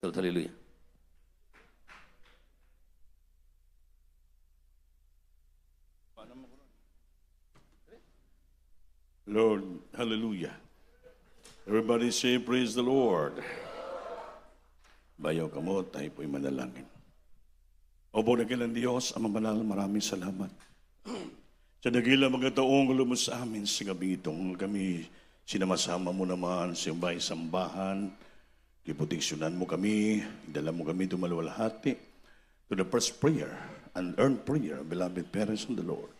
Hallelujah. Lord, hallelujah. Everybody say, praise the Lord. Bayaw kamot, tayo po'y manalangin. Opo na kilang Diyos, Ama Banal, maraming salamat. Sa nagila mga taong lumos sa amin sa gabi itong kami sinamasama mo naman sa iyong bahay sambahan. Iproteksyonan mo kami, idala mo kami dumalwalhati to the first prayer and earned prayer, beloved parents in the Lord.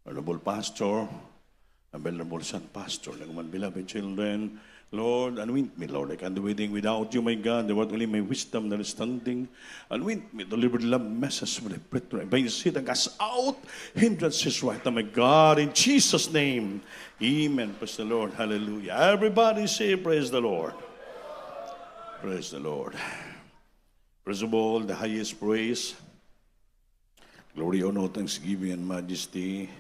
Honorable Pastor, Venerable Son Pastor, my beloved children, Lord, anoint me, Lord. I can't do anything without you, my God. The word only my wisdom and understanding. Anoint me, deliver the love message with a breakthrough. By sit and cast out hindrances right now, my God, in Jesus' name. Amen. Praise the Lord. Hallelujah. Everybody say, praise the Lord. Praise the Lord. First of all, the highest praise, glory, honor, thanksgiving, and majesty,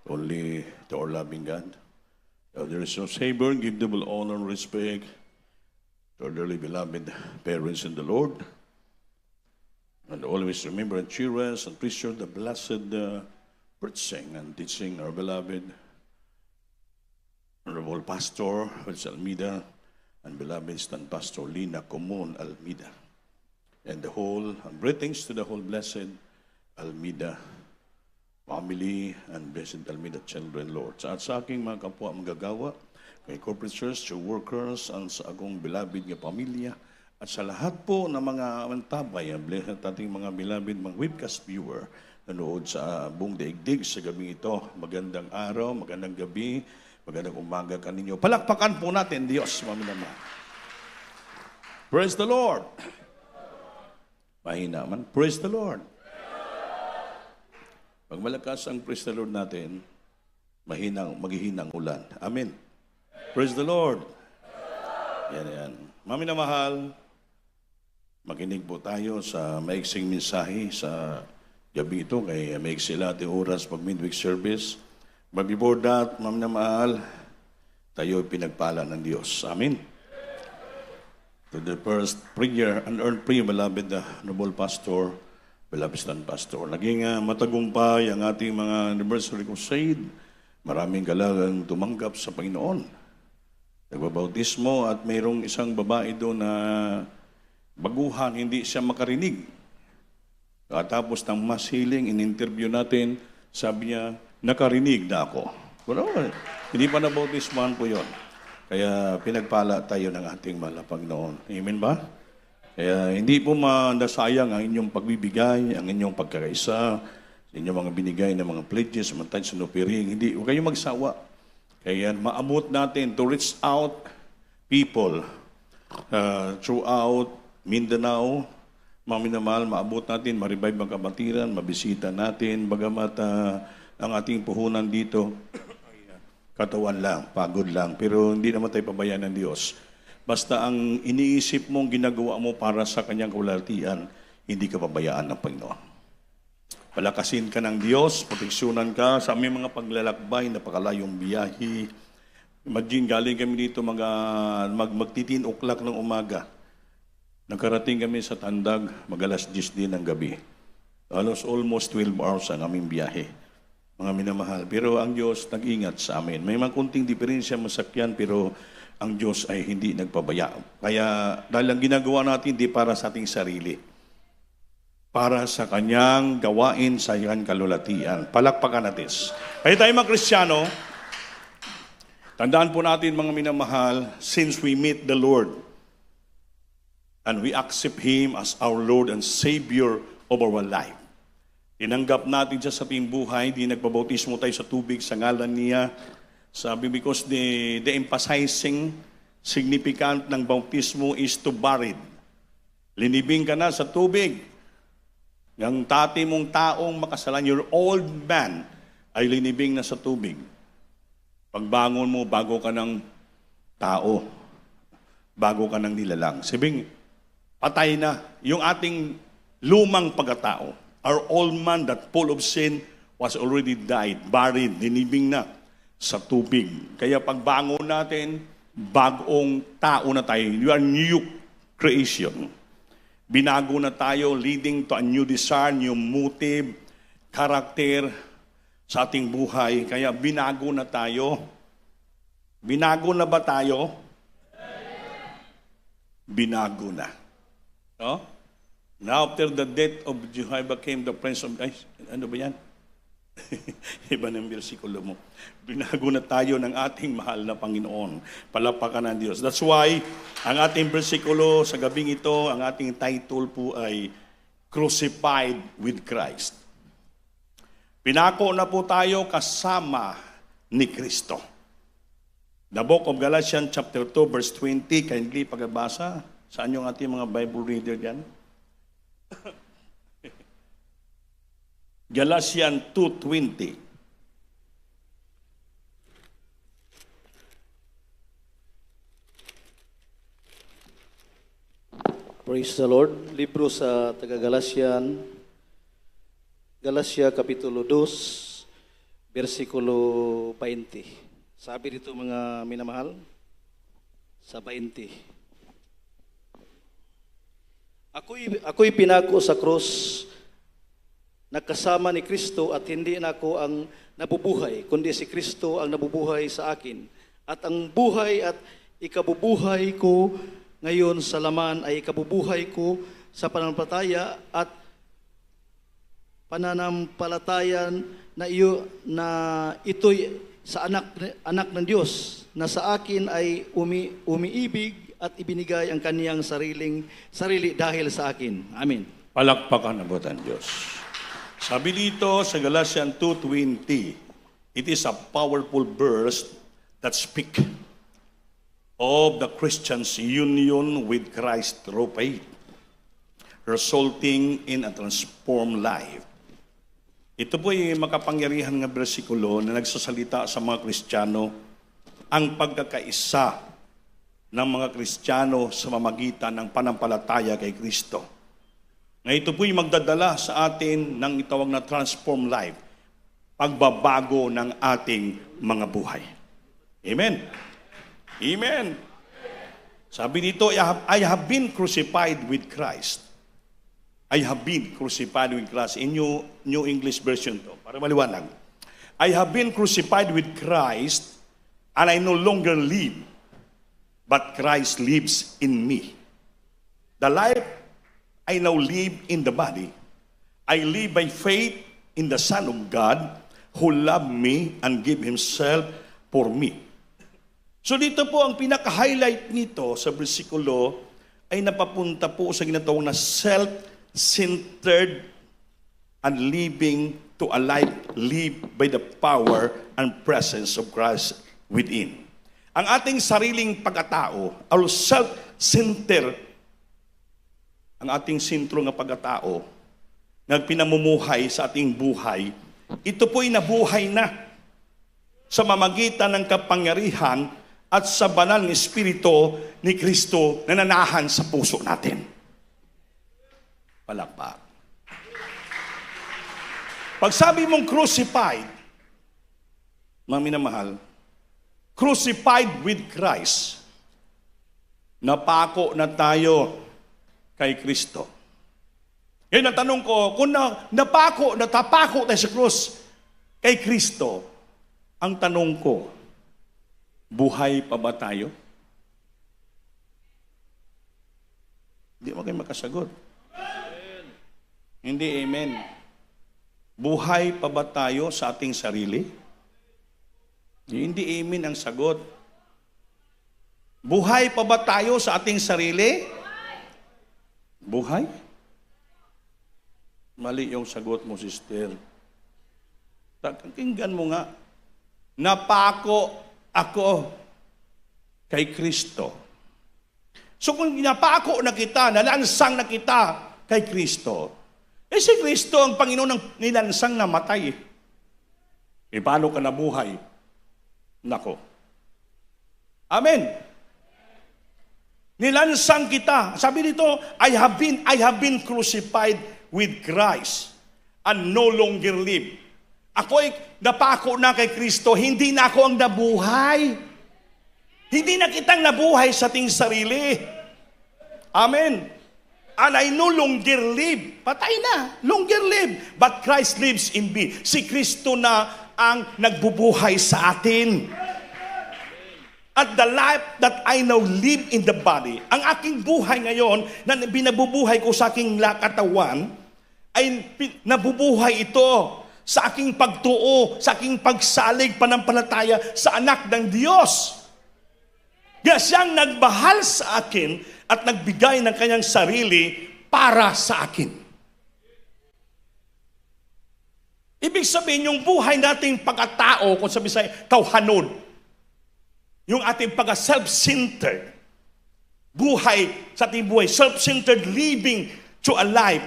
only to our loving God. There is no Savior, give double honor and respect to our dearly beloved parents in the Lord. And always remember and cheer us and appreciate the blessed preaching and teaching our beloved Honorable Pastor Wilson Almeida and beloved Stan Pastor Lina Comun Almeida. And the whole, greetings to the whole blessed Almeida family and blessed Almeida children, Lord. Sa aking mga kapwa manggagawa, kay corporate church, to workers, ang sa akong beloved nga pamilya, at sa lahat po ng mga mantabay, blessed ating mga beloved, mga webcast viewer, nanood sa buong daigdig sa gabi ito. Magandang araw, magandang gabi, magandang umaga kaninyo. Palakpakan po natin, Diyos, mami naman. Praise the Lord. Mahina man. Praise the Lord. Pag malakas ang praise the Lord natin, maghihinang ulan. Amen. Praise the Lord. Yan. Mami na mahal, makinig po tayo sa maiksing mensahe sa gabi ito, kay maiksi natin oras pag midweek service. But before that, mami na mahal, tayo pinagpala ng Diyos. Amen. To the first prayer, unearned prayer, beloved Noble Pastor, beloved Stan Pastor. Naging matagumpay ang ating mga anniversary crusade. Maraming galagang tumanggap sa Panginoon. Nagbabautismo at mayroong isang babae doon na baguhan, hindi siya makarinig. Tapos ng mass healing, in-interview natin, sabi niya, nakarinig na ako. Pero hindi pa nabautismohan po yon. Kaya pinagpala tayo ng ating mahal na Panginoon. Amen ba? Kaya hindi po manasayang ang inyong pagbibigay, ang inyong pagkakaisa, sa inyong mga binigay na mga pledges, mga tithes and offering. Hindi, huwag kayong magsawa. Kaya maabot natin to reach out people throughout Mindanao. Maminamahal, maabot natin, ma-revive ang kabatiran, mabisita natin, bagamat ang ating puhunan dito, katawan lang, pagod lang, pero hindi naman tayo pabayaan ng Diyos. Basta ang iniisip mong ginagawa mo para sa kanyang kaulatian, hindi ka pabayaan ng Panginoon. Palakasin ka ng Diyos, proteksyonan ka sa aming mga paglalakbay, napakalayong biyahe. Imagine, galing kami dito magtitin o'clock ng umaga. Nagkarating kami sa Tandag, mag-alas 10 din ng gabi. Almost 12 hours ang aming biyahe. Mga minamahal. Pero ang Diyos nag-ingat sa amin. May mga kunting diferensya masakyan, pero ang Diyos ay hindi nagpabaya. Kaya dahil ang ginagawa natin, hindi para sa ating sarili. Para sa kanyang gawain sa kanyang kalulatian. Palakpakan natin. Kaya tayo mga Kristiyano, tandaan po natin mga minamahal, since we meet the Lord and we accept Him as our Lord and Savior of our life. Tinanggap natin siya sa ating buhay, di nagpabautismo tayo sa tubig sa ngalan niya. Sabi, because the emphasizing significant ng bautismo is to buried. Linibing ka na sa tubig. Ang tati mong taong makasalan, your old man, ay linibing na sa tubig. Pagbangon mo, bago ka ng tao. Bago ka ng nilalang. Sabing, patay na yung ating lumang pagkatao. Our old man that full of sin was already died, buried, linibing na sa tubig. Kaya pagbangon natin, bagong tao na tayo. You are new creation. Binago na tayo, leading to a new desire, new motive, character sa ating buhay. Kaya binago na tayo. Binago na ba tayo? Binago na. No? Now, after the death of Jehovah came the Prince of... Ay, ano ba yan? Iba ng bersikulo mo. Binago na tayo ng ating mahal na Panginoon. Palapakan ng Diyos. That's why, ang ating bersikulo sa gabing ito, ang ating title po ay Crucified with Christ. Pinako na po tayo kasama ni Kristo. The book of Galatians chapter 2 verse 20, kindly pagbasa. Saan yung ating mga Bible reader dyan? Galatians 2:20. Praise the Lord. Libro sa taga-Galatian, Galatia Kapitulo 2, versikulo 20. Sabi dito mga minamahal, sa 20. Ako'y pinako sa krus, nagkasama ni Kristo, at hindi na ako ang nabubuhay, kundi si Kristo ang nabubuhay sa akin. At ang buhay at ikabubuhay ko ngayon sa laman ay ikabubuhay ko sa pananampalataya at pananampalatayan na ito'y sa anak ng Diyos na sa akin ay umiibig at ibinigay ang kaniyang sarili dahil sa akin. Amen. Palakpakan ang butan Diyos. Sabi dito sa Galatians 2:20, it is a powerful verse that speak of the Christian's union with Christ through faith, resulting in a transformed life. Ito po ay makapangyarihan nga bersikulo na nagsasalita sa mga Kristiyano ang pagkakaisa ng mga Kristiyano sa mamagitan ng panampalataya kay Kristo. Na ito po'y magdadala sa atin ng itawag na transform life, pagbabago ng ating mga buhay. Amen? Amen? Sabi dito, I have been crucified with Christ. I have been crucified with Christ. In New English version to, para maliwanag. I have been crucified with Christ, and I no longer live, but Christ lives in me. The life I now live in the body. I live by faith in the Son of God who loved me and gave Himself for me. So dito po ang pinaka-highlight nito sa bersikulo ay napapunta po sa ginatawag na self-centered and living to a life lived by the power and presence of Christ within. Ang ating sariling pagkatao, our self-centered, ang ating sentro ng pagkatao, nagpinamumuhay sa ating buhay, ito po'y nabuhay na sa mamagitan ng kapangyarihan at sa banal na Espiritu ni Kristo na nanahan sa puso natin. Palakpak. Pag sabi mong crucified, mga minamahal, crucified with Christ, napako na tayo kay Kristo. Yan ang tanong ko, kung natapako tayo sa krus kay Kristo, ang tanong ko, buhay pa ba tayo? Hindi mo kayo makasagot. Amen. Hindi amen. Buhay pa ba tayo sa ating sarili? Hindi amen ang sagot. Buhay pa ba tayo sa ating sarili? Buhay? Mali yung sagot mo, sister. Pakinggan mo nga. Napako ako kay Kristo. So kung napako na kita, nalansang na kita kay Kristo, si Kristo ang Panginoon ng nilansang na matay. Paano ka nabuhay? Nako. Amen. Nilansang kita. Sabi dito, I have been crucified with Christ and no longer live. Ako'y napako na kay Kristo, hindi na ako ang nabuhay. Hindi na kitang nabuhay sa ating sarili. Amen. And I no longer live. Patay na. Longer live. But Christ lives in me. Si Kristo na ang nagbubuhay sa atin. At the life that I now live in the body, ang aking buhay ngayon, na binabubuhay ko sa aking katawan, ay nabubuhay ito sa aking pagtuo, sa aking pagsalig, panampalataya sa anak ng Diyos. Kaya siyang nagmahal sa akin at nagbigay ng kanyang sarili para sa akin. Ibig sabihin, yung buhay nating pagkatao, kung sabi sa tawhanod, yung ating pagka-self-centered, buhay sa ating buhay, self-centered living to a life,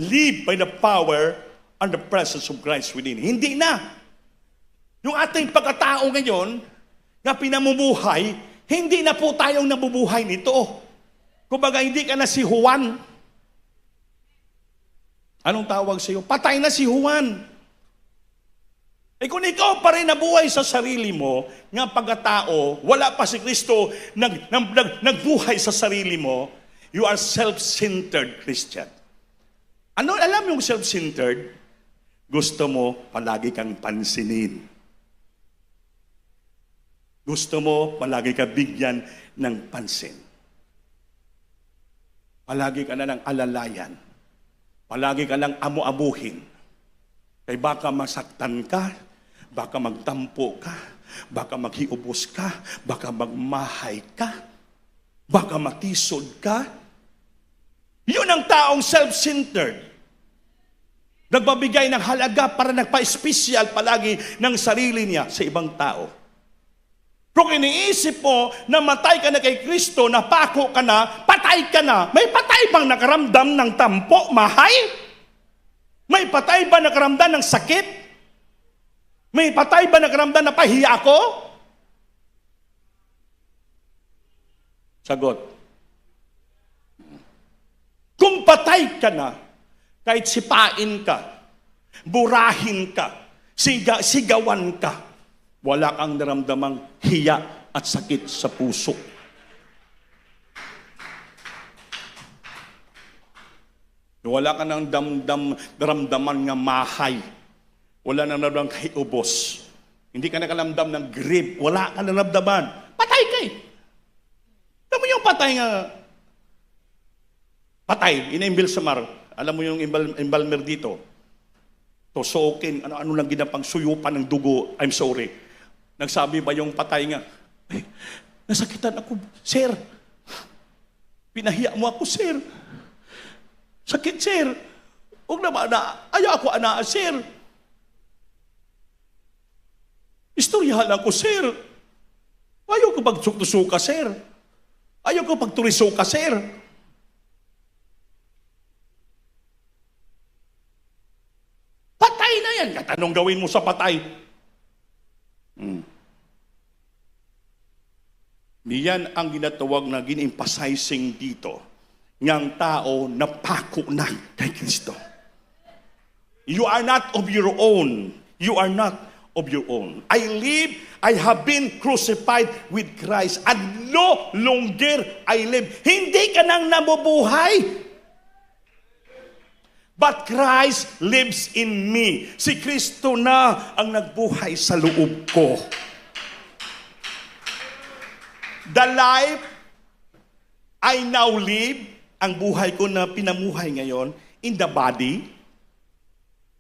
live by the power and the presence of Christ within. Hindi na. Yung ating pagkatao ngayon, na pinamumuhay, hindi na po tayong nabubuhay nito. Kumbaga, hindi ka na si Juan. Anong tawag sa iyo? Patay na si Juan. Eh kung ikaw pa rin nabuhay sa sarili mo, nga pagkatao, wala pa si Kristo nagbuhay sa sarili mo, you are self-centered Christian. Ano, alam yung self-centered? Gusto mo palagi kang pansinin. Gusto mo palagi ka bigyan ng pansin. Palagi ka na ng alalayan. Palagi ka lang amu-amuhin. Kaya baka masaktan ka, baka magtampo ka, baka maghiubos ka, baka magmahay ka, baka matisod ka. Yun ang taong self-centered. Nagbabigay ng halaga para nagpa-espesyal palagi ng sarili niya sa ibang tao. Kung iniisip mo na matay ka na kay Kristo, napako ka na, patay ka na, may patay bang nakaramdam ng tampo, mahay? May patay ba nakaramdam ng sakit? May patay ba nakaramdam na pahiya ako? Sagot. Kung patay ka na, kahit sipain ka, burahin ka, sigawan ka, wala kang naramdamang hiya at sakit sa puso. Wala ka nang daramdaman nga mahay. Wala nang naramdaman kay ubos. Hindi ka nakalamdam ng grip. Wala ka nang naramdaman. Patay ka eh. Alam mo yung patay nga, patay, ina-imbil sa mar. Alam mo yung embalmer dito. Tusokin, ano lang ginapang suyupan ng dugo. I'm sorry. Nagsabi ba yung patay nga, nasakitan ako, sir. Pinahiya mo ako, sir. Sakit, sir. Huwag naman na, ayaw ako ana, sir. Istoryahan ako, sir. Ayaw ko pagtusuka, sir. Ayaw ko pagturiso ka, sir. Patay na yan. Anong gawin mo sa patay? Niyan ang ginatawag na gin-emphasizing dito. Ngang tao na pako na kay Kristo. You are not of your own. You are not of your own. I have been crucified with Christ, and no longer I live. Hindi ka nang nabubuhay. But Christ lives in me. Si Kristo na ang nagbuhay sa loob ko. The life I now live, ang buhay ko na pinamuhay ngayon, in the body,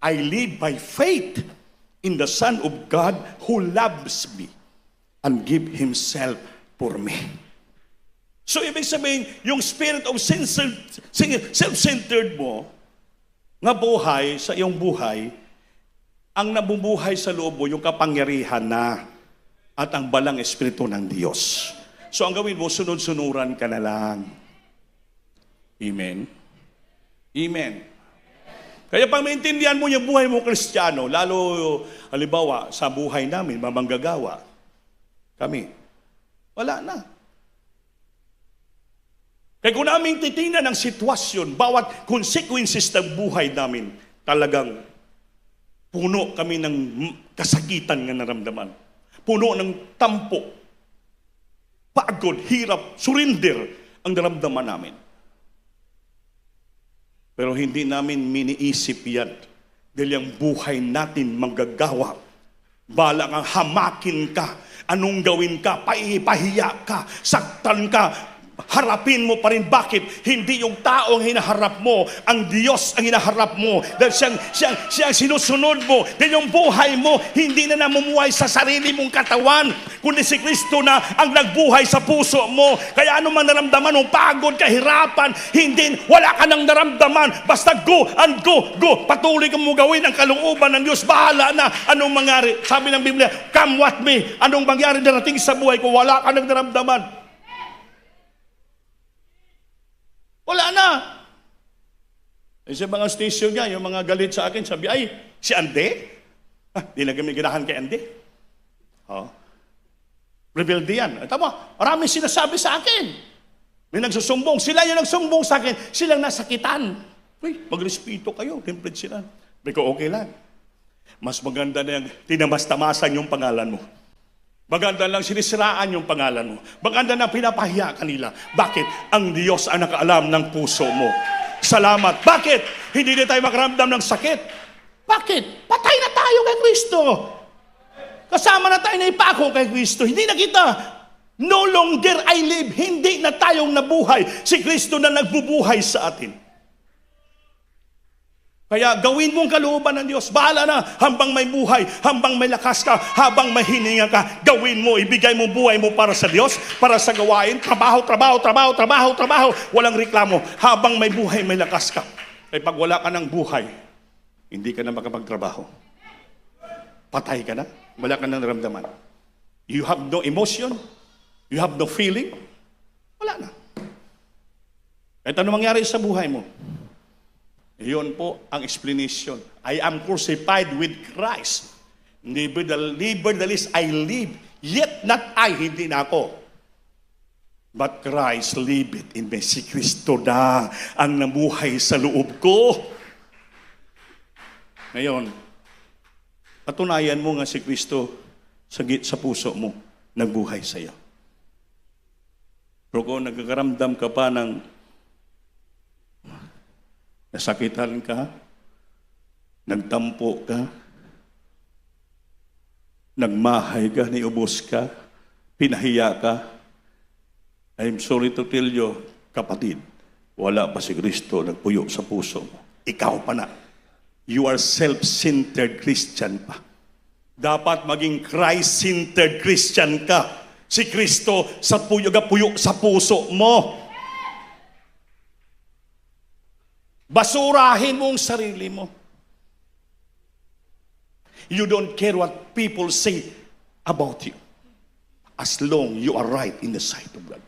I live by faith in the Son of God who loves me and give Himself for me. So, ibig sabihin, yung spirit of self-centered mo, nga buhay sa iyong buhay, ang nabubuhay sa loob mo, yung kapangyarihan na at ang balang espiritu ng Diyos. So, ang gawin mo, sunod-sunuran ka na lang. Amen. Amen. Kaya pag maintindihan mo yung buhay mo Kristiyano, lalo, halimbawa, sa buhay namin, mamanggagawa, kami, wala na. Kaya kung namin titingnan ang sitwasyon, bawat consequences ng buhay namin, talagang puno kami ng kasakitan nga naramdaman. Puno ng tampo, pagod, hirap, surrender, ang naramdaman namin. Pero hindi namin miniisip yan. Dahil ang buhay natin manggagawa. Bala kang hamakin ka. Anong gawin ka? Paipahiya ka. Saktan ka. Harapin mo pa rin. Bakit? Hindi yung tao ang hinaharap mo. Ang Diyos ang hinaharap mo. Dahil siyang sinusunod mo. Dahil yung buhay mo, hindi na namumuhay sa sarili mong katawan. Kundi si Kristo na ang nagbuhay sa puso mo. Kaya ano man naramdaman mong pagod, kahirapan, hindi, wala ka nang naramdaman. Basta go and go. Patuloy kang mo gawin ang kalooban ng Diyos. Bahala na anong mangyari. Sabi ng Biblia, come what may. Anong mangyari darating sa buhay ko, wala ka nang naramdaman. Wala na. Sa mga station niya, yung mga galit sa akin, sabi, ay, si Ande? Di na kami ginahan kay Ande. Rebelde yan. Tama, marami sinasabi sa akin. May nagsusumbong. Sila yung nagsumbong sa akin. Silang nasakitan. Uy, magrespeto kayo. Template sila. Biko, okay lang. Mas maganda na yung tinamas-tamasan yung pangalan mo. Maganda lang sinisiraan yung pangalan mo. Maganda na pinapahiya kanila. Bakit? Ang Diyos ang nakaalam ng puso mo. Salamat. Bakit? Hindi na tayo makaramdam ng sakit. Bakit? Patay na tayo kay Kristo. Kasama na tayo na ipako kay Kristo. Hindi na kita. No longer I live. Hindi na tayong nabuhay. Si Kristo na nagbubuhay sa atin. Kaya gawin mong kalooban ng Diyos. Bahala na hambang may buhay, hambang may lakas ka, habang may hininga ka. Gawin mo, ibigay mo buhay mo para sa Diyos, para sa gawain. Trabaho. Walang reklamo. Habang may buhay, may lakas ka. Kaya pag wala ka ng buhay, hindi ka na makapagtrabaho. Patay ka na. Wala ka nang naramdaman. You have no emotion. You have no feeling. Wala na. Kahit ano mangyari sa buhay mo, iyon po ang explanation. I am crucified with Christ. Nevertheless, I live. Yet not I, hindi na ako. But Christ liveth in me. Si Kristo na ang namuhay sa loob ko. Ngayon, patunayan mo nga si Kristo sa puso mo, nagbuhay sa iyo. Pero kung nagkakaramdam ka pa ng nasakitan ka, nagtampo ka, nagmahay ka, niubos ka, pinahiya ka, I'm sorry to tell you, kapatid, wala pa si Kristo nagpuyo sa puso mo. Ikaw pa na. You are self-centered Christian pa. Dapat maging Christ-centered Christian ka. Si Kristo sa puyo sa puso mo. Basurahin mo ang sarili mo. You don't care what people say about you. As long you are right in the sight of God.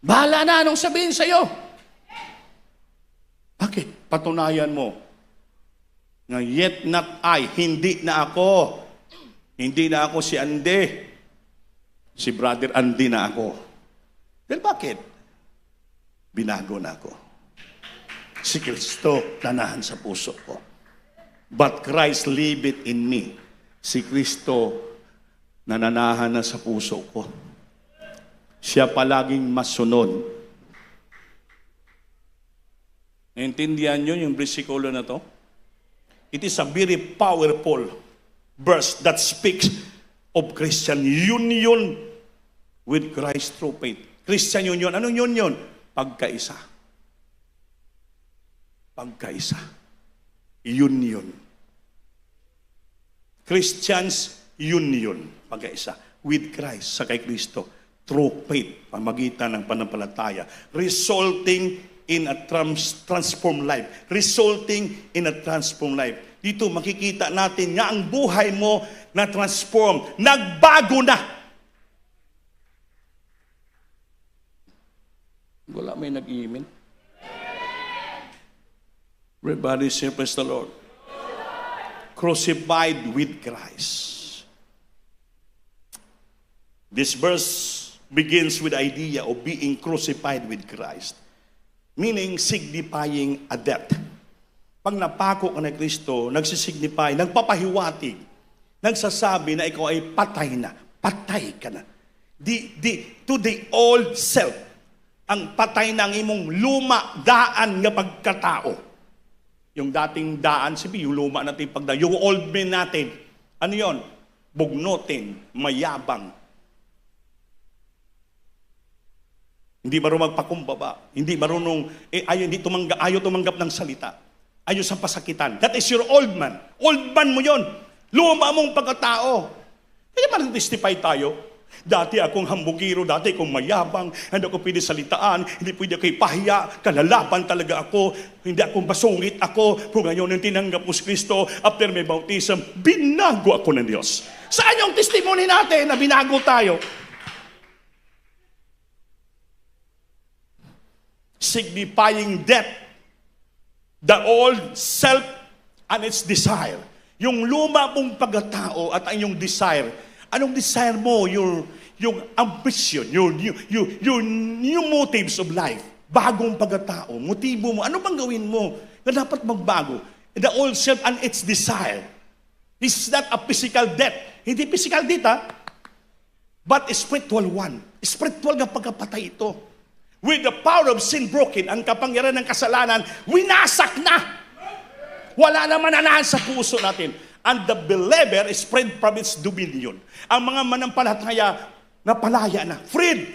Bahala na anong sabihin sa'yo. Bakit? Patunayan mo na yet not I, hindi na ako. Hindi na ako si Ande. Si Brother Andy na ako. Dahil bakit? Binago na ako. Si Kristo nanahan sa puso ko. But Christ liveth in me. Si Kristo nananahan na sa puso ko. Siya palaging masunod. Naintindihan nyo yung bersikulo na to? It is a very powerful verse that speaks of Christian union with Christ through faith. Christian union. Anong union? Pagkaisa. Pagkaisa. Union. Christians union. Pagkaisa. With Christ. Sa kay Kristo. Through faith. Pamagitan ng panampalataya. Resulting in a transformed life. Resulting in a transformed life. Dito makikita natin nga ang buhay mo na transform. Nagbago na. Wala may nag-iimin. Everybody say, praise the Lord. Crucified with Christ. This verse begins with the idea of being crucified with Christ. Meaning, signifying a death. Pag napako ka na Kristo, nagsisignify, nagpapahiwatig, nagsasabi na ikaw ay patay na. Patay ka na. To the old self. ang patay ng imong luma daan nga pagkatao. Yung dating daan, sabi, yung luma natin pagda, yung old man natin, ano yon? Bugnutin, mayabang. Hindi marunong magpakumbaba, hindi marunong, ayaw tumanggap ng salita. Ayaw sa pasakitan. That is your old man. Old man mo yon. Luma mong pagkatao. Kaya mag-testify tayo. Dati akong hambugiro, dati akong mayabang, hindi ako pwede salitaan, hindi pwede ako ipahiya, kalalaban talaga ako, hindi ako basungit ako. Kung ngayon ang tinanggap mo si Kristo, after may bautism, binago ako ng Diyos. Saan yung testimony natin na binago tayo? Signifying death, the old self and its desire. Yung luma mong pagkatao at ang iyong desire. Anong desire mo? Yung ambition, your new motives of life. Bagong pagkatao, motibo mo. Ano bang gawin mo na dapat magbago? The old self and its desire. This is not a physical death. Hindi physical death, but a spiritual one. Spiritual na pagkapatay ito. With the power of sin broken, ang kapangyarihan ng kasalanan, winasak na. Wala na mananahan sa puso natin. And the believer is freed from its dominion. Ang mga manampalataya, napalaya na. Freed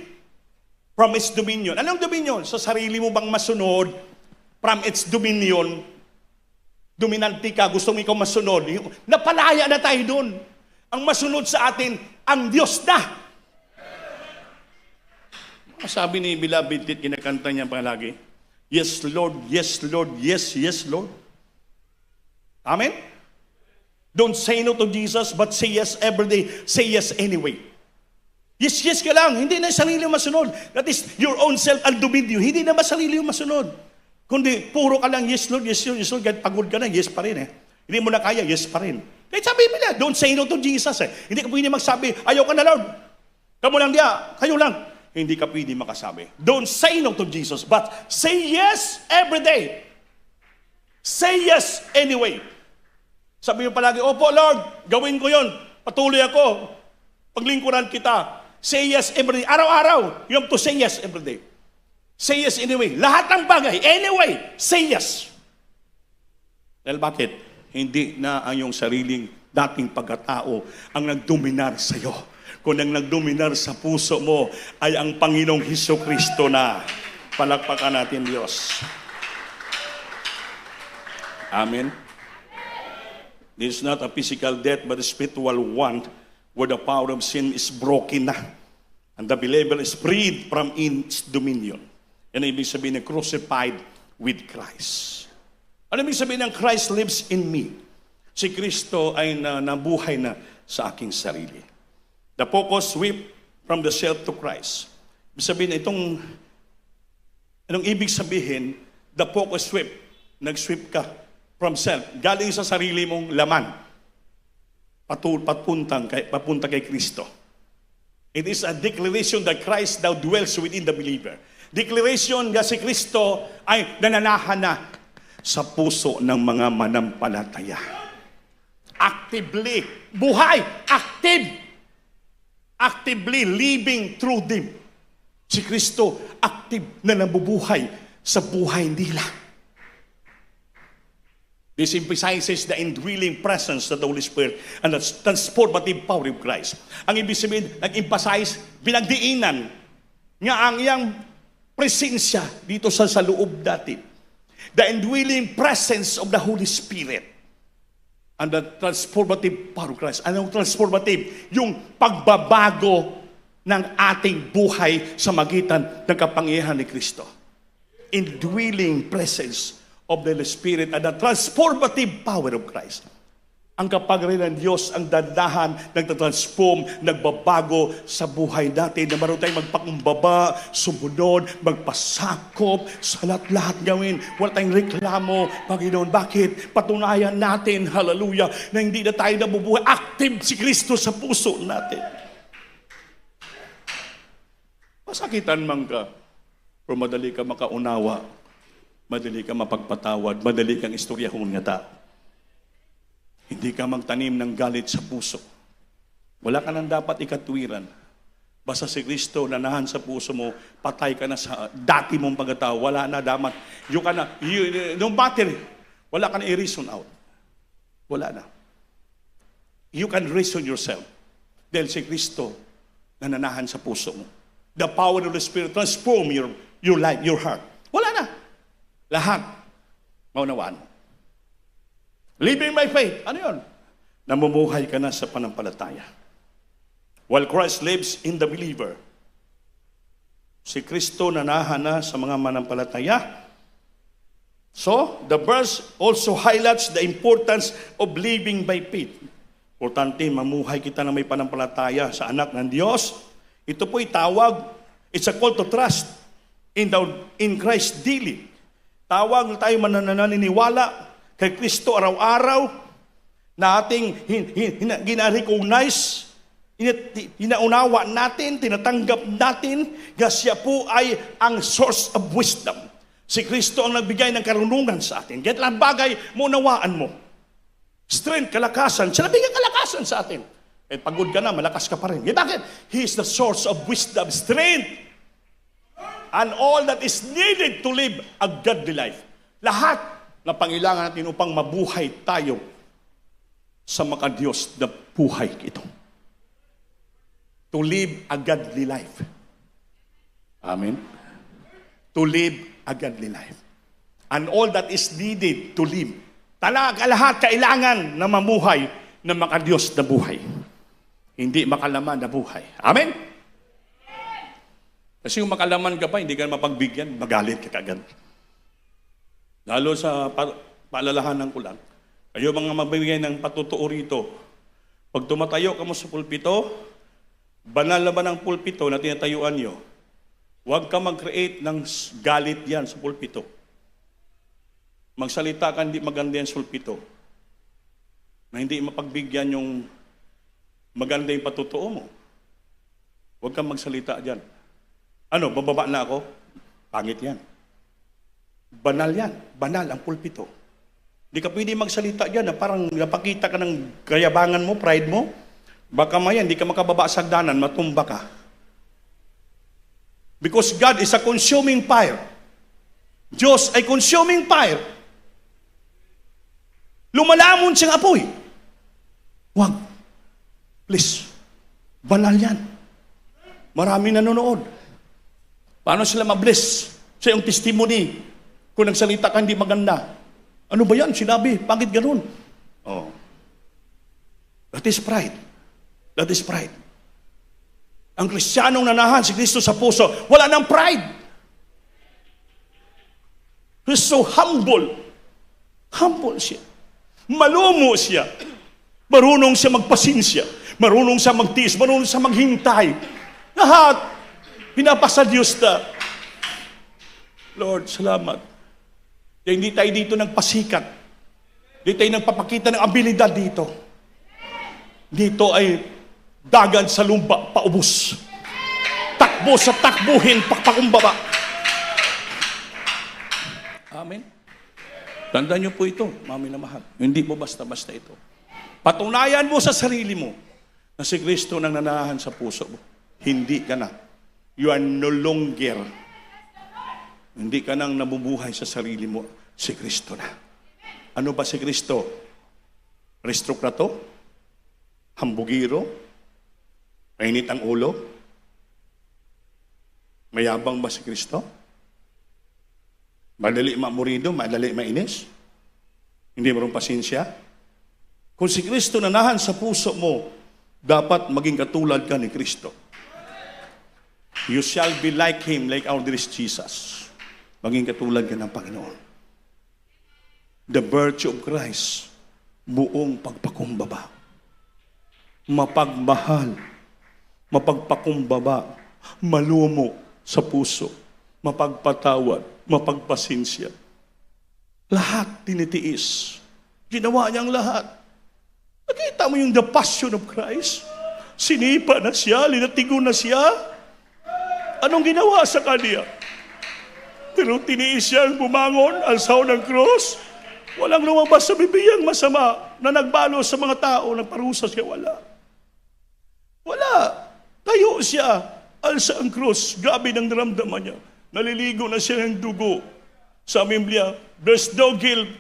from its dominion. Anong dominion? Sa sarili mo bang masunod from its dominion? Dominante ka, gusto mo ikaw masunod. Napalaya na tayo doon. Ang masunod sa atin, ang Diyos na. Sabi ni Beloved, kinakanta niya palagi, yes, Lord, yes, Lord, yes, yes, Lord. Amen? Don't say no to Jesus, but say yes every day. Say yes anyway. Yes, yes ka lang. Hindi na sarili yung masunod. That is your own self and dominion. Hindi na sarili yung masunod. Kundi puro ka lang, yes Lord, yes Lord, yes Lord. Kahit pagod ka na, yes pa rin Hindi mo na kaya, yes pa rin. Kahit sabi mo na, don't say no to Jesus Hindi ka pwede magsabi, ayaw ka na Lord. Kamu lang diya, kayo lang. Hindi ka pwede makasabi. Don't say no to Jesus, but say yes every day. Say yes anyway. Sabi mo palagi, opo Lord, gawin ko yon. Patuloy ako. Paglingkuran kita. Say yes every day. Araw-araw, you have to say yes every day. Say yes anyway. Lahat ng bagay, anyway, say yes. Dahil bakit? Hindi na ang iyong sariling dating pagkatao ang nagdominar sa iyo. Kung ang nagdominar sa puso mo ay ang Panginoong Hesukristo na. Palakpakan natin Diyos. Amen. This is not a physical death, but a spiritual one, where the power of sin is broken na. And the believer is freed from its dominion. Yan ang ibig sabihin ng crucified with Christ. Ano ibig sabihin ng Christ lives in me? Si Kristo ay nabuhay na sa aking sarili. The focus sweep from the self to Christ. Ibig sabihin, anong ibig sabihin, the focus sweep, nag-sweep ka from self, galing sa sarili mong laman, papunta kay Kristo. It is a declaration that Christ now dwells within the believer. Declaration na si Kristo ay nananahan na sa puso ng mga manampalataya. Actively, buhay, actively living through them. Si Kristo, active na nabubuhay sa buhay nila. This emphasizes the indwelling presence of the Holy Spirit and the transformative power of Christ. Ang ibig sabihin, nag-emphasize, pinagdiinan nga ang iyang presensya dito sa loob natin. The indwelling presence of the Holy Spirit and the transformative power of Christ. Anong transformative? Yung pagbabago ng ating buhay sa magitan ng kapangyarihan ni Kristo. Indwelling presence of the Holy Spirit and the transformative power of Christ. Ang kapangyarihan ng Diyos ang dandahan, nagtatransform, nagbabago sa buhay natin na maroon tayong magpakumbaba, sumunod, magpasakop, sa lahat-lahat gawin. Wala tayong reklamo, Panginoon. Bakit? Patunayan natin, hallelujah, na hindi na tayo nabubuhay. Active si Kristo sa puso natin. Masakitan man ka, pero madali ka makaunawa, madali ka mapagpatawad, madali kang istoryahon nga ta. Hindi ka magtanim ng galit sa puso. Wala ka nang dapat ikatwiran. Basta si Kristo nanahan sa puso mo, patay ka na sa dati mong pagkatao. Wala na damat. No matter, wala ka na i-reason out. Wala na. You can reason yourself. Dahil si Kristo nananahan sa puso mo. The power of the Spirit transform your life, your heart. Wala na. Lahat. Maunawaan mo. Living by faith. Ano yun? Namumuhay ka na sa panampalataya. While Christ lives in the believer, si Kristo nanahan na sa mga manampalataya. So, the verse also highlights the importance of living by faith. Importante, mamuhay kita na may panampalataya sa anak ng Diyos. Ito po'y tawag, it's a call to trust in Christ daily. Tawag na tayo mananiniwala kay Kristo araw-araw na ating gina-recognize, hinaunawa natin, tinatanggap natin na siya po ay ang source of wisdom. Si Kristo ang nagbigay ng karunungan sa atin. Kahit lang bagay, maunawaan mo. Strength, kalakasan. Siya nabigay kalakasan sa atin. Eh, pagod ka na, malakas ka pa rin. Eh, bakit? He is the source of wisdom, strength, and all that is needed to live a godly life. Lahat na pangailangan natin upang mabuhay tayo sa maka-Diyos na buhay ito. To live a godly life. Amen? To live a godly life. And all that is needed to live. Talaga lahat kailangan na mamuhay na maka-Diyos na buhay. Hindi makalaman na buhay. Amen? Kasi kung makalaman ka pa, hindi ka mapagbigyan, magalit ka kagad. Lalo sa paalalahanan ko lang, kayo mga mabigay ng patutuo rito, pag tumatayo ka mo sa pulpito, banal na ba ng pulpito na tinatayuan nyo, huwag ka mag-create ng galit yan sa pulpito. Magsalita ka hindi maganda yan sa pulpito. Na hindi mapagbigyan yung maganda yung patutuo mo. Huwag kang magsalita dyan. Ano, bababa na ako? Pangit yan. Banal yan. Banal ang pulpito. Hindi ka pwede magsalita dyan na parang napakita ka ng kayabangan mo, pride mo. Baka maya, hindi ka makababa sa hagdanan, matumba ka. Because God is a consuming fire. Diyos ay consuming fire. Lumalamon siyang apoy. Huwag. Please. Banal yan. Maraming nanonood. Paano sila mabless sa iyong testimony kung nagsalita ka hindi maganda? Ano ba yan? Sinabi. Bakit ganun? Oh. That is pride. That is pride. Ang Kristiyanong nanahan si Kristo sa puso, wala nang pride. He's so humble. Humble siya. Malumo siya. Marunong siya magpasinsya. Marunong siya magtiis. Marunong siya maghintay. Lahat. Pinapasa Diyos na. Lord, salamat. Kaya hindi tayo dito nagpasikat. Hindi tayo nagpapakita ng abilidad dito. Dito ay dagan sa lumba, paubos. Takbo sa takbuhin, pakpakumbaba. Amen. Tandaan niyo po ito, mami na mahal. Hindi mo basta-basta ito. Patunayan mo sa sarili mo na si Kristo nang nanahan sa puso mo. Hindi ka na. You are no longer. Hindi ka nang nabubuhay sa sarili mo. Si Kristo na. Ano ba si Kristo? Aristokrato? Hambugiro? Mainit ang ulo? Mayabang ba si Kristo? Madali mamurido, madali mainis? Hindi marunong pasensya? Kung si Kristo nanahan sa puso mo, dapat maging katulad ka ni Kristo. You shall be like Him, like our dear Jesus. Maging katulad ka ng Panginoon. The virtue of Christ, buong pagpakumbaba. Mapagmahal, mapagpakumbaba, malumo sa puso, mapagpatawad, mapagpasinsya. Lahat tinitiis. Ginawa niyang lahat. Nakita mo yung the passion of Christ? Sinipa na siya, linatigo na siya. Anong ginawa sa kanya? Pero tiniis siyang bumangon, alsaw ng cross. Walang lumabas sa bibiyang masama na nagbalo sa mga tao, nagparusa siya, wala. Wala. Tayo siya. alsa ang krus. Grabe ng naramdaman niya. Naliligo na siya ng dugo. Sa Biblia, there's no guilt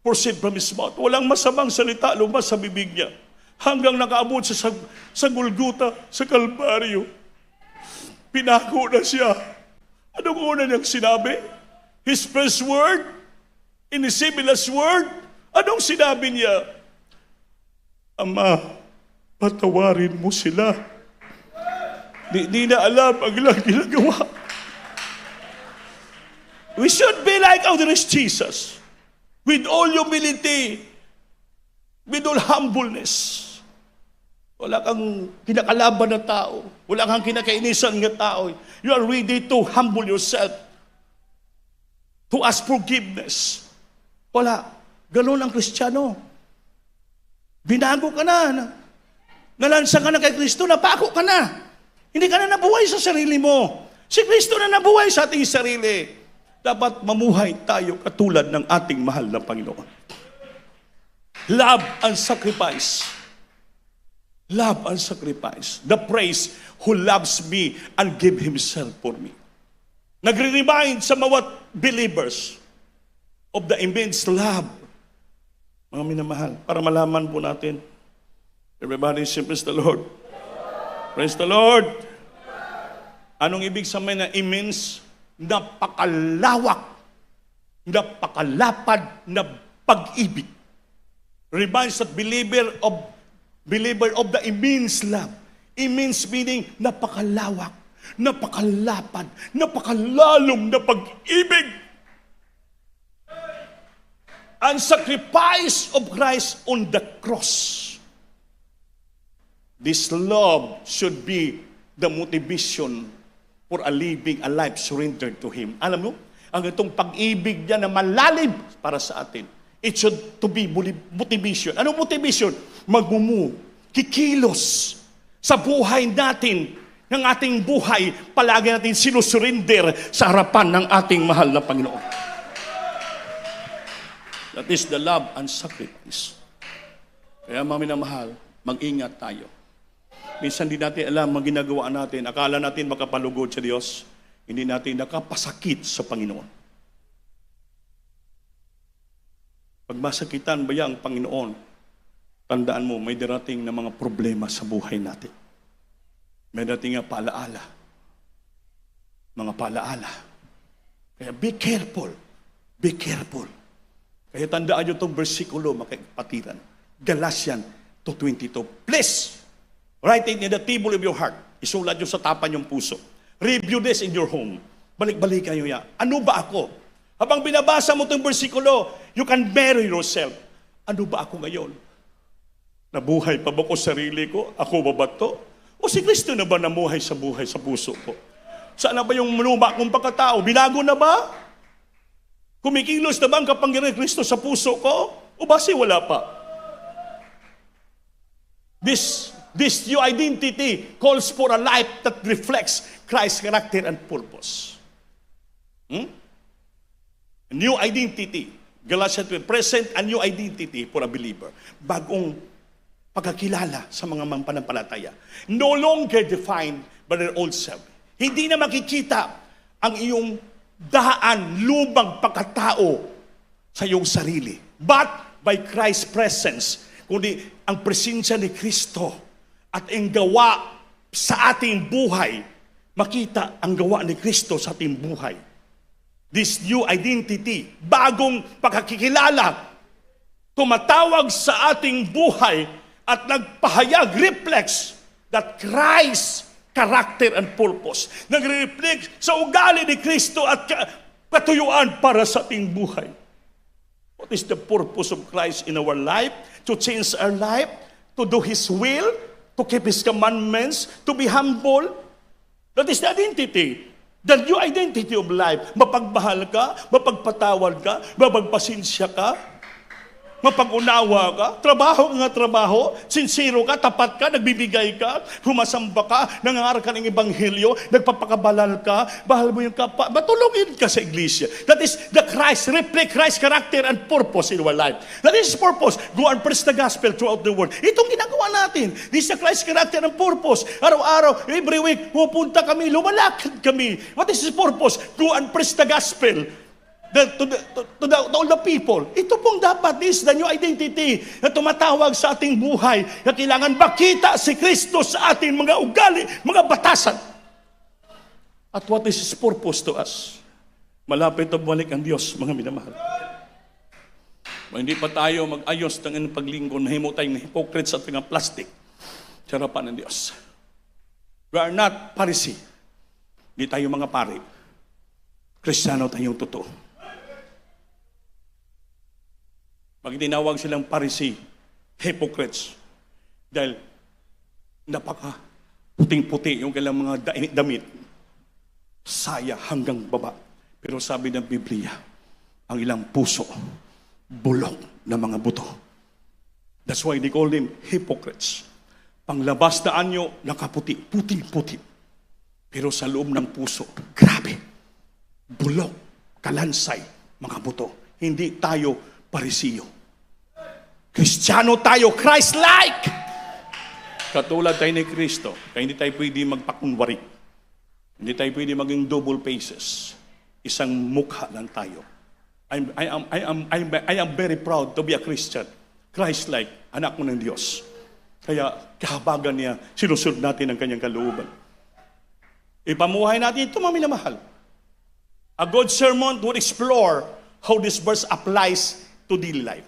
proceed from his mouth. Walang masamang salita lumabas sa bibig niya. Hanggang nakaabot siya sa Golgota, sa Kalbaryo. Pinako na siya. Anong una niyang sinabi? His first word? In his similest word? Anong sinabi niya? Ama, patawarin mo sila. Di na alam ang ilang ginagawa. We should be like our Jesus. With all humility, with all humbleness. Wala kang kinakalaban na tao. Wala kang kinakainisan ng tao. You are ready to humble yourself. To ask forgiveness. Wala. Ganun ang Kristiyano. Binago ka na. Nalansa ka na kay Kristo, napako ka na. Hindi ka na nabuhay sa sarili mo. Si Kristo na nabuhay sa ating sarili. Dapat mamuhay tayo katulad ng ating mahal na Panginoon. Love and sacrifice. Love and sacrifice. The praise who loves me and give himself for me. Nagre-remind sa mga believers of the immense love. Mga minamahal, para malaman po natin. Everybody say, praise the Lord. Praise the Lord. Anong ibig sabihin na immense? Napakalawak, napakalapad na pag-ibig. Reminds that believer of the immense love. Immense meaning napakalawak, napakalapad, napakalalong na pag-ibig. And sacrifice of Christ on the cross. This love should be the motivation for a living a life surrendered to Him. Alam mo, ang itong pag-ibig niya na malalim para sa atin, it should to be motivation. Anong motivation? Kikilos sa buhay natin, ng ating buhay, palagi natin sinusurrender sa harapan ng ating mahal na Panginoon. That is the love and sacrifice. Kaya mga minamahal, mag-ingat tayo. Minsan di natin alam ang ginagawa natin. Akala natin makapalugod sa Diyos. Hindi natin nakapasakit sa Panginoon. Pag masakitan ba ang Panginoon, tandaan mo, may darating na mga problema sa buhay natin. May darating na paalaala. Mga paalaala. Kaya be careful. Be careful. Kaya tandaan nyo itong versikulo, mga kapatiran. Galatians 2:22. Please, write it in the table of your heart. Isulat nyo sa tapan yung puso. Review this in your home. Balik-balikan nyo yan. Ano ba ako? Habang binabasa mo itong versikulo, you can marry yourself. Ano ba ako ngayon? Nabuhay pa ba ko sarili ko? Ako ba ba to? O si Kristo na ba namuhay sa buhay sa puso ko? Saan na ba yung manuma kong pagkatao? Binago na ba? Kumikilos na ba ang kapangyarihan ni Kristo sa puso ko? O basi wala pa? This new identity calls for a life that reflects Christ's character and purpose. A new identity. Galatians 2, present a new identity for a believer. Bagong pagkakilala sa mga mananampalataya. No longer defined by their old self. Hindi na makikita ang iyong daan, lumang pagkatao sa iyong sarili. But by Christ's presence, kundi ang presensya ni Kristo at ang gawa sa ating buhay, makita ang gawa ni Kristo sa ating buhay. This new identity, bagong pagkakilala, tumatawag sa ating buhay at nagpahayag, reflects that Christ's character and purpose. Nagre-reflect sa ugali ni Kristo at katuyuan para sa ating buhay. What is the purpose of Christ in our life? To change our life, to do His will, to keep His commandments, to be humble. That is the identity. The new identity of life. Mapagmahal ka, mapagpatawad ka, mapagpasensya ka. mapag-unawa ka, trabaho nga trabaho, sincero ka, tapat ka, nagbibigay ka, humasamba ka, nangangaral ka ng ebanghelyo, nagpapakabalal ka, bahal mo yung kapwa, matulungin ka sa iglesia. That is the Christ, reflect Christ's character and purpose in our life. That is His purpose. Go and preach the gospel throughout the world. Itong ginagawa natin. This is the Christ's character and purpose. Araw-araw, every week, pupunta kami, lumalakad kami. What is His purpose? Go and preach the gospel. To all the people. Ito pong dapat is the new identity na tumatawag sa ating buhay na kailangan makita si Kristo sa ating mga ugali, mga batasan. At what is His purpose to us? Malapit na bumalik ang Diyos, mga minamahal. Hindi pa tayo mag-ayos ng paglingkod, mahimo tayong hypocrites at mga plastic sa harapan ng Diyos. We are not Pharisee. Hindi tayo mga pari. Kristiyano tayong totoo. Pag tinawag silang Pharisee, hypocrites, dahil napaka puting-puti yung kailang mga damit, saya hanggang baba. Pero sabi ng Biblia, ang ilang puso, bulok na mga buto. That's why they call them hypocrites. Panglabas na anyo, nakaputi, puting-puti. Pero sa loob ng puso, grabe, bulok, kalansay, mga buto. Hindi tayo Parisiyo. Kristiyano tayo, Christ-like. Katulad tayo ni Kristo, kaya hindi tayo pwede magpakunwari. Hindi tayo pwede maging double faces. Isang mukha lang tayo. I am very proud to be a Christian. Christ-like, anak mo ng Diyos. Kaya kahabagan niya, sinusunod natin ang kanyang kalooban. Ipamuhay natin ito, mga minamahal. A good sermon would explore how this verse applies to daily life.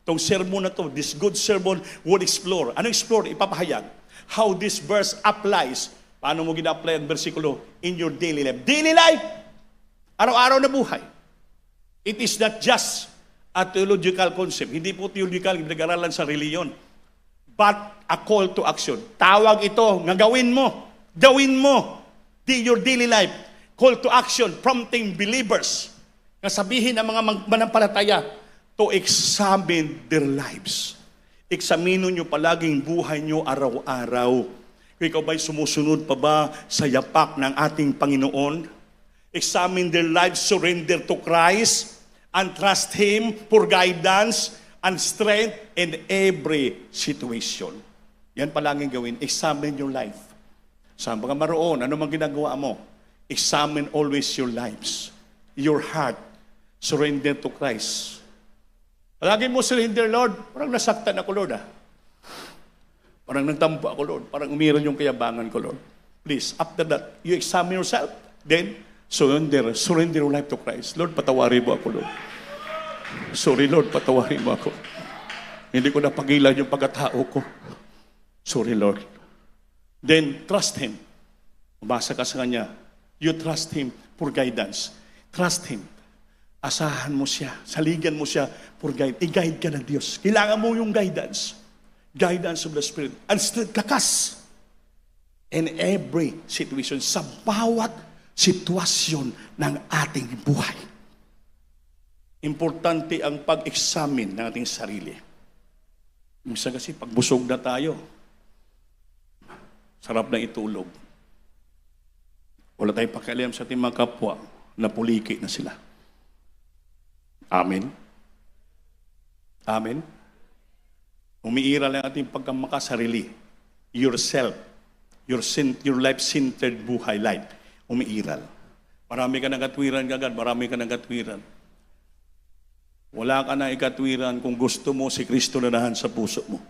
Itong sermon na to, this good sermon would explore. Ano explore? Ipapahayag. How this verse applies. Paano mo gina-apply ang versikulo in your daily life? Daily life, araw-araw na buhay. It is not just a theological concept. Hindi po theological, pinag-aralan sa reliyon. But a call to action. Tawag ito, nga gawin mo. Gawin mo. Your daily life. Call to action, prompting believers. Nga sabihin ang mga manampalataya to examine their lives. Eksamino nyo palaging buhay nyo araw-araw. Ikaw ba'y sumusunod pa ba sa yapak ng ating Panginoon? Examine their lives, surrender to Christ, and trust Him for guidance and strength in every situation. Yan palaging gawin. Examine your life. Saan ka maroon? Ano mang ginagawa mo? Examine always your lives. Your heart. Surrender to Christ. Palagi mo surrender, Lord. Parang nasaktan ako, Lord. Parang nagtampo ako, Lord. Parang umiral yung kayabangan ko, Lord. Please, after that, you examine yourself. Then, surrender your life to Christ. Lord, patawarin mo ako, Lord. Sorry, Lord, patawarin mo ako. Hindi ko napagilan yung pagkatao ko. Sorry, Lord. Then, trust Him. Umasa ka sa Kanya. You trust Him for guidance. Trust Him. Asahan mo siya. Saligan mo siya for guide. I-guide ka ng Diyos. Kailangan mo yung guidance. Guidance of the Spirit. And still kakas. In every situation. Sa bawat sitwasyon ng ating buhay. Importante ang pag-examine ng ating sarili. Minsan kasi pagbusog na tayo, sarap na itulog. Wala tayong pakialam sa ating mga kapwa na puliki na sila. Amen? Amen? Umiiral ang ating pagkamakasarili. Yourself. Your life-centered buhay life. Umiiral. Marami ka ng katwiran kagad. Marami ka ng katwiran. Wala ka na ikatwiran kung gusto mo si Kristo na nahan sa puso mo.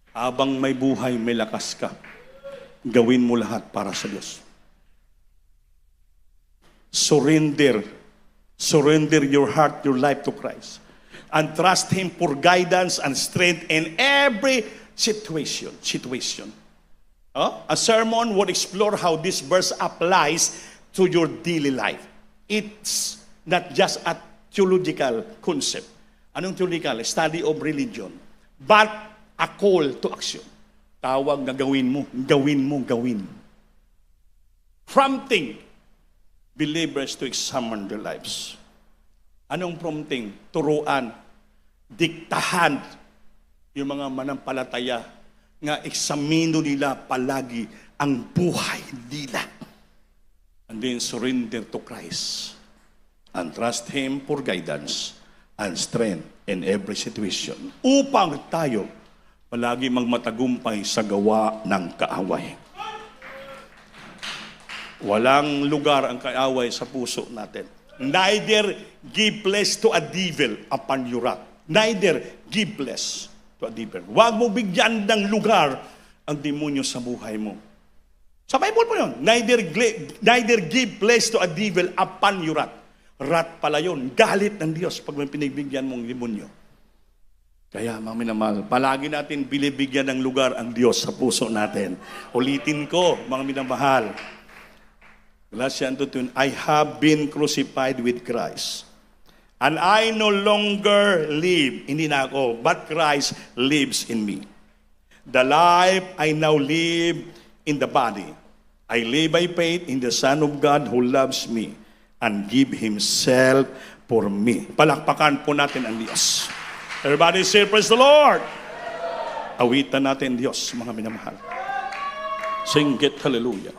Habang may buhay, may lakas ka. Gawin mo lahat para sa Diyos. Surrender your heart, your life to Christ. And trust Him for guidance and strength in every situation. A sermon would explore how this verse applies to your daily life. It's not just a theological concept. Anong theological? Study of religion. But a call to action. Tawag na gawin mo. Prompting believers to examine their lives. Anong prompting? Turuan diktahan yung mga manampalataya nga eksamino nila palagi ang buhay nila. And then surrender to Christ and trust Him for guidance and strength in every situation upang tayo palagi magmatagumpay sa gawa ng kaaway. Walang lugar ang kaaway sa puso natin. Neither give place to a devil upon your wrath. Neither give place to a devil. Huwag mo bigyan ng lugar ang demonyo sa buhay mo. Sa Bible po yun. Neither give place to a devil upon your wrath. Wrath pala yun. Galit ng Diyos pag may pinagbigyan mong demonyo. Kaya mga minamahal, palagi natin binibigyan ng lugar ang Diyos sa puso natin. Ulitin ko, mga minamahal. Galatians 2:10, I have been crucified with Christ. And I no longer live, hindi na ako, but Christ lives in me. The life I now live in the body, I live by faith in the Son of God who loves me and give Himself for me. Palakpakan po natin ang Diyos. Everybody say, praise the Lord. Awitan natin Diyos, mga minamahal. Sing it, hallelujah.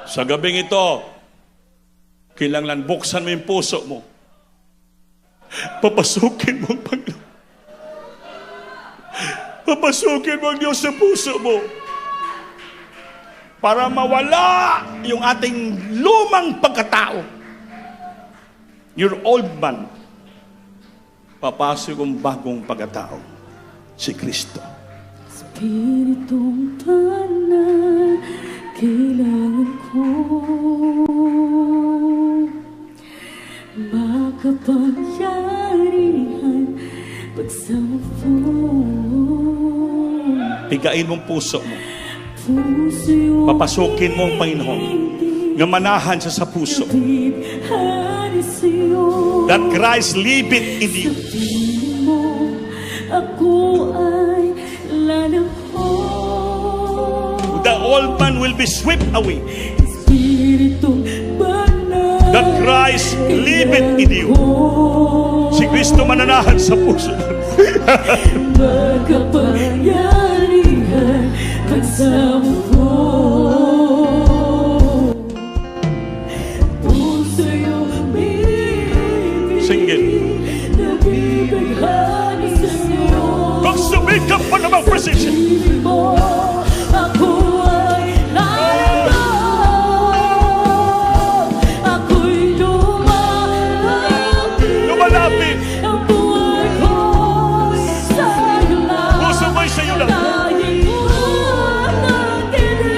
Sa gabing ito, kailangan buksan mo yung puso mo. Papasukin mo ang Panginoon. Papasukin mo ang Diyos sa puso mo. Para mawala yung ating lumang pagkatao. Your old man. Papasok ang bagong pagkatao. Si Kristo. Espiritong Tanan, kailangan ko makapangyarihan pagsama mo. Pigain mong puso mo. Puso yung Papasukin mo ang Panginoon. Nga manahan siya sa puso. bibigyan sa'yo. That Christ liveth in you. Sabihin mo, ako ay lalabhon. The old man will be swept away. Espiritong Banal, That Christ liveth in you. Si Kristo mananahan sa puso. makapangyarihan pagsama mo. Puso yung bibig, Sing it. nabibighani sa'yo. Kung sumikap pa namang precision. Sabihin mo, ako ay lalabhon. Ako'y Lumalapit. ang buhay ko'y sa'yo lang. Puso mo'y sa'yo lang. Kahit buwan ang dilim,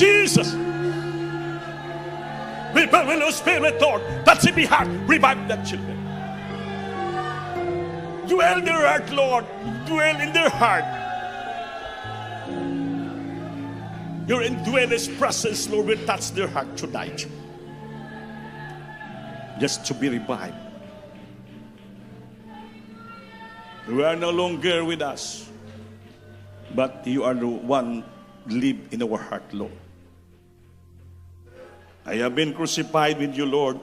Jesus. Revive the Holy Spirit, Lord. Touch every heart. Revive the children. Dwell in their heart, Lord. Dwell in their heart. Your indweller's presence, Lord, will touch their heart tonight. Just to be revived. You are no longer with us, but you are the one live in our heart, Lord. I have been crucified with you, Lord,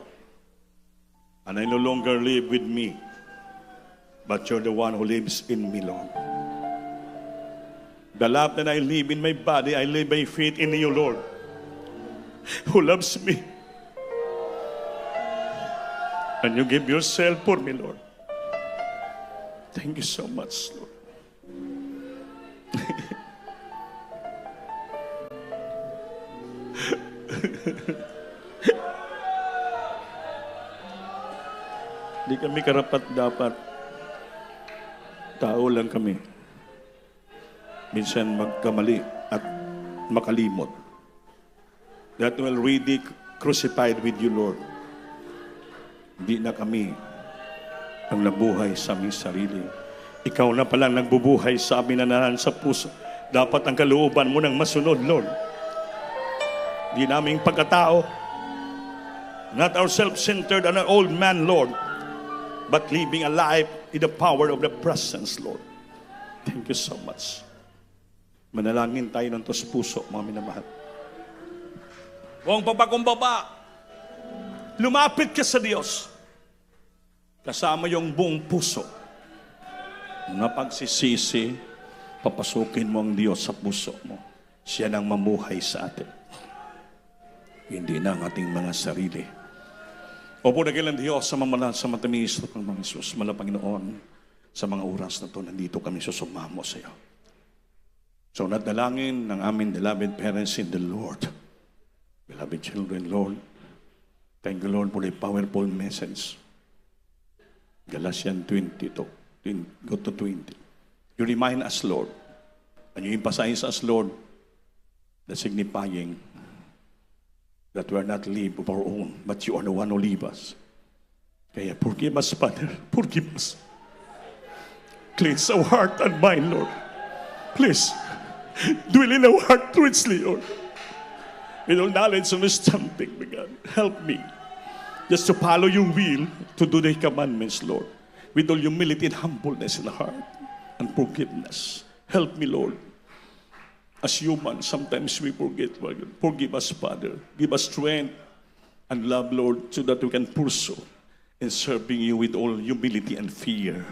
and I no longer live with me, but you're the one who lives in me, Lord. The life that I live in my body, I live by faith in you, Lord, who loves me. And you give yourself for me, Lord. Thank you so much, Lord. Hindi kami karapat-dapat. Tao lang kami. Minsan magkamali at makalimot. That will already crucified with you, Lord. Hindi na kami ang nabuhay sa aming sarili. Ikaw na palang nagbubuhay sa amin na naran sa puso. Dapat ang kalooban mo nang masunod, Lord. Di naming pagkatao, not our self-centered and our old man, Lord, but living a life in the power of the presence, Lord. Thank you so much. Manalangin tayo ng tos puso, mga minamahal. Huwag papakumbaba. Lumapit ka sa Diyos. Kasama yung buong puso. Na pagsisisi, papasukin mo ang Diyos sa puso mo. Siya nang mamuhay sa atin. Hindi na ang ating mga sarili. Opo na kailan Diyos sa mamalan sa matamis ng mga Isus, mala Panginoon, sa mga oras na ito, nandito kami susumamo sa iyo. So nadalangin ng aming beloved parents in the Lord, beloved children, Lord, thank you, Lord, for the powerful message. Galatians 20 to go to 20. You remind us, Lord, and you emphasize us, Lord, the signifying that we are not live of our own, but you are the one who live us. Kaya forgive us, Father. Forgive us. Cleanse our heart and mind, Lord. Please, dwell in our heart richly, Lord. With all knowledge and understanding, my God, help me just to follow your will, to do the commandments, Lord, with all humility and humbleness in the heart and forgiveness. Help me, Lord. As humans, sometimes we forget. Forgive us, Father. Give us strength and love, Lord, so that we can pursue in serving you with all humility and fear.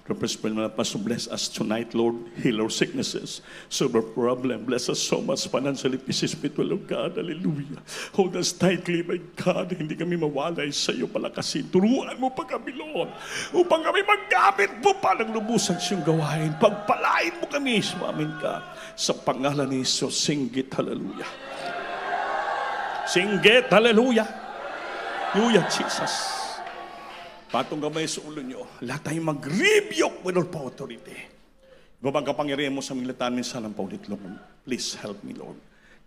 Pastor, bless us tonight, Lord. Heal our sicknesses, solve our problem. Bless us so much financially, physically, spiritual, oh God. Hallelujah. Hold us tightly, my God. Hindi kami mawalay sa iyo palakasin. Turuan mo pa kami, Lord, upang kami maggamit mo pa ng lubusan siyang gawain. Pagpalain mo kami, sumamin ka. Sa pangalan ni Jesus, singgit, hallelujah. Singgit, hallelujah. Hallelujah, Jesus. Patong gamay sa ulo nyo, lahat tayo mag-rebuke with all authority. Ibabang kapangyarihan mo sa mga latanin sa ng paulit, Lord. Please help me, Lord.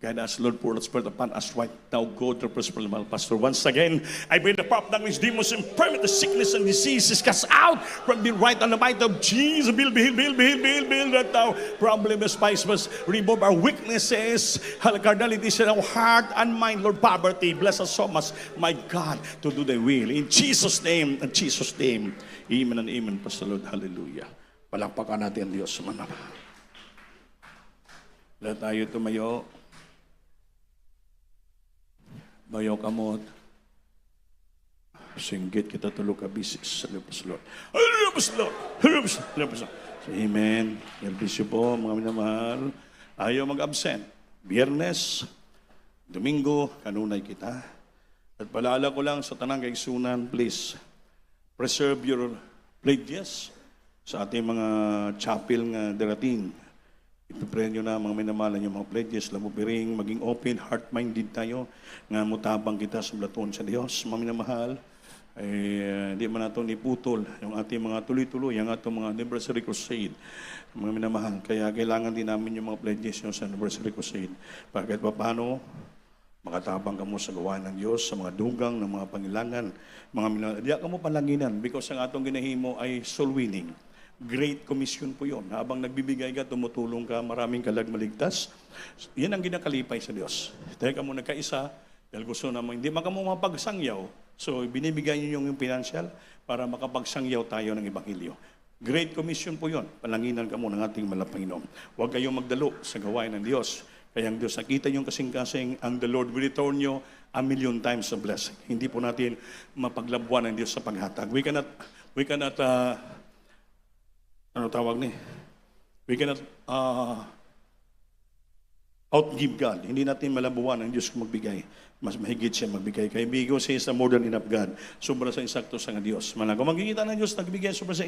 Guide us, Lord, pour the Spirit upon us right now. Go to the principal pastor. Once again, I bring the power of darkness, demons, infirmity, sickness, and diseases cast out from the right and the might of Jesus. Build right now. Problems, spices, remove our weaknesses, carnalities in our heart and mind, Lord, poverty. Bless us so much, my God, to do the will. In Jesus' name, amen and amen, Pastor Lord. Hallelujah. Palakpakan natin ang Diyos sa manapa. Lahat tayo tumayo. Bayaw kamot. Singgit kita tulog ka bisis. Hallelujah, Lord. Amen. God bless you po, mga minamahal. Ayaw mag-absent. Biyernes, Domingo, kanunay kita. At paalala ko lang sa tanang kaigsunan, please, preserve your pledges sa ating mga chapel nga darating. Ipipray nyo na mga minamalan yung mga pledges, lamupiring, maging open, heart-minded tayo, nga mutabang kita sa blaton sa Diyos, mga minamahal. ay di man nato niputol yung ating mga tuloy-tuloy, yung atong mga anniversary crusade, mga minamahal. Kaya kailangan din namin yung mga pledges nyo sa anniversary crusade. Para kahit paano, makatabang ka mo sa gawain ng Diyos, sa mga dugang ng mga pangilangan, mga minamahal. Diya ka mo palanginan because ang atong ginahimo ay soul winning. Great Commission po yun. Habang nagbibigay ka, tumutulong ka, maraming kalag maligtas. Yan ang ginakalipay sa Diyos. Dahil ka mo nagkaisa, dahil gusto naman, hindi maka mo mapagsangyaw. So, binibigay niyo yung financial para makapagsangyaw tayo ng Ebanghelyo. Great Commission po yun. Palanginan ka mo ng ating Panginoon. Huwag kayong magdalo sa gawain ng Diyos. Kaya ang Diyos, nakita yung kasing-kasing, ang the Lord will return you 1,000,000 times a blessing. Hindi po natin mapaglabuan ng Diyos sa paghatag. We cannot, ano tawag ni? We cannot outgive God. Hindi natin malabuan ang Diyos kung magbigay. Mas mahigit siya magbigay. Kaya bigo siya is more than enough God. Sobra sa insakto sa nga Diyos. Kung magkikita ng Diyos, nagbigay sobra sa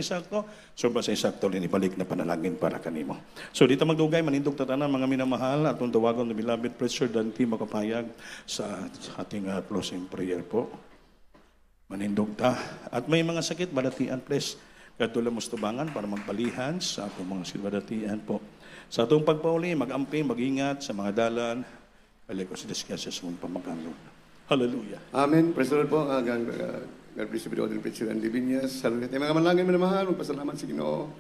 insakto, linibalik na panalangin para kanimo. So dito magdugay, manindog tatanan, mga minamahal, atong tawagon na beloved preacher, Dante makapayag sa ating closing prayer po. Manindog ta. At may mga sakit, balatian, please. Katulad mo tubangan para magpalihan sa atong mga silbadatian po. Sa atong pagpauli, mag-amping, mag-ingat sa mga dalan. Balik ko sa diskusya sa mong pamakanlong. Hallelujah. Amen. Praise the Lord po. God bless you, Brother Preacher Andy Viñas. Hallelujah. Tayo mga manlangin, minamahal. Magpasalamat sa Ginoo.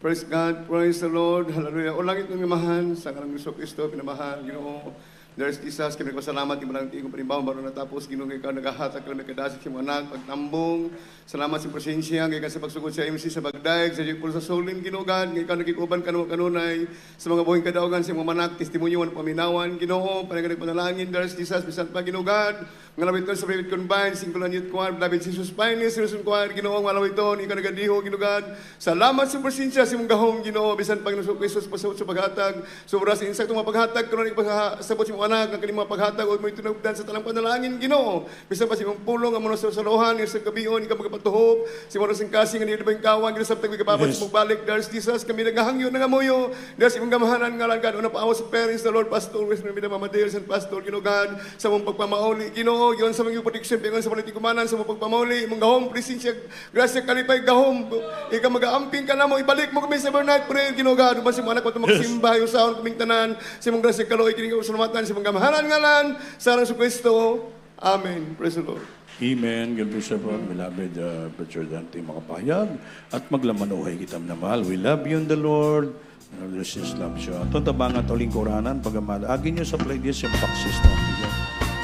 Praise God. Praise the Lord. Hallelujah. O langit ng minamahal. Sa kanang Gusto Kristo, pinamahal. Ginoo. There's Jesus, kami nagpasalamat, yung malang tingong panimbaw, baru natapos, ginong ikaw, nagahatag ka, nagkadasik sa mga anak, pagtambong, salamat sa presensya, ngayon sa pagsugod sa MC, sa Bagdayag, sa Jekul sa Solin, ginugan, ngayon nakikuban kanunay, sa mga buhing kadaugan, sa mga manak, testimonyo, ang paminawan, ginoo, panagay panalangin, there's Jesus, bisan pa ginugan, ngalawit ko sa private combine, singkulan youth choir, David Jesus Pines, Sinusun choir, ginoo, ngalawit ko, ikaw nagadiho, ginugan, salamat sa presensya, sa mga gahong, ginoo, bisan pa ginusok Krisos, pasawot sa paghatag, sobra sa insakto mga paghatag, kanunay pasabot sa mga anak, ang kanimang paghatag, o may tunagdan sa talang panalangin, ginoo. Bisan pa si mong pulong, ang mga sa lohan, sa gabion, ikaw magkapatuhop, si mga sing kasing, ang ba yung kawan, ginasabtag, kapapag sa magbalik, there's Jesus, kami naghahangyo, nangamuyo, there's imong gamahanan, ngalan God, una paawa sa parents, the Lord, pastor, wis na minamamadil, sa pastor, ginoo God, sa mong pagpamauli, ginoo, yun sa mga protection, pingon sa mga tikumanan, sa mong pagpamauli, imong gahom, presensya, grasya, kalipay, gahom, ikaw mag-aamping ka na mo, ibalik mo kami sa Bernard, prayer, ginoo God, uban si mga anak ko magsimba, yung saon, kaming tanan, sa mong grasya, kaloy, kining salamatan, sa mong gamahanan, ngalan, sa Rang Kristo. Amen. Praise the Lord. Amen. God bless you, beloved Preacher Dante makapayag. At maglamanuhay kita na mahal. We love you in the Lord. And the Jesus loves you. At tabangan ito lingkuranan, pagkamala. Agin nyo sa pledges yung paksis na.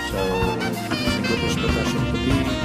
So, singko po sa pagkasyon puti.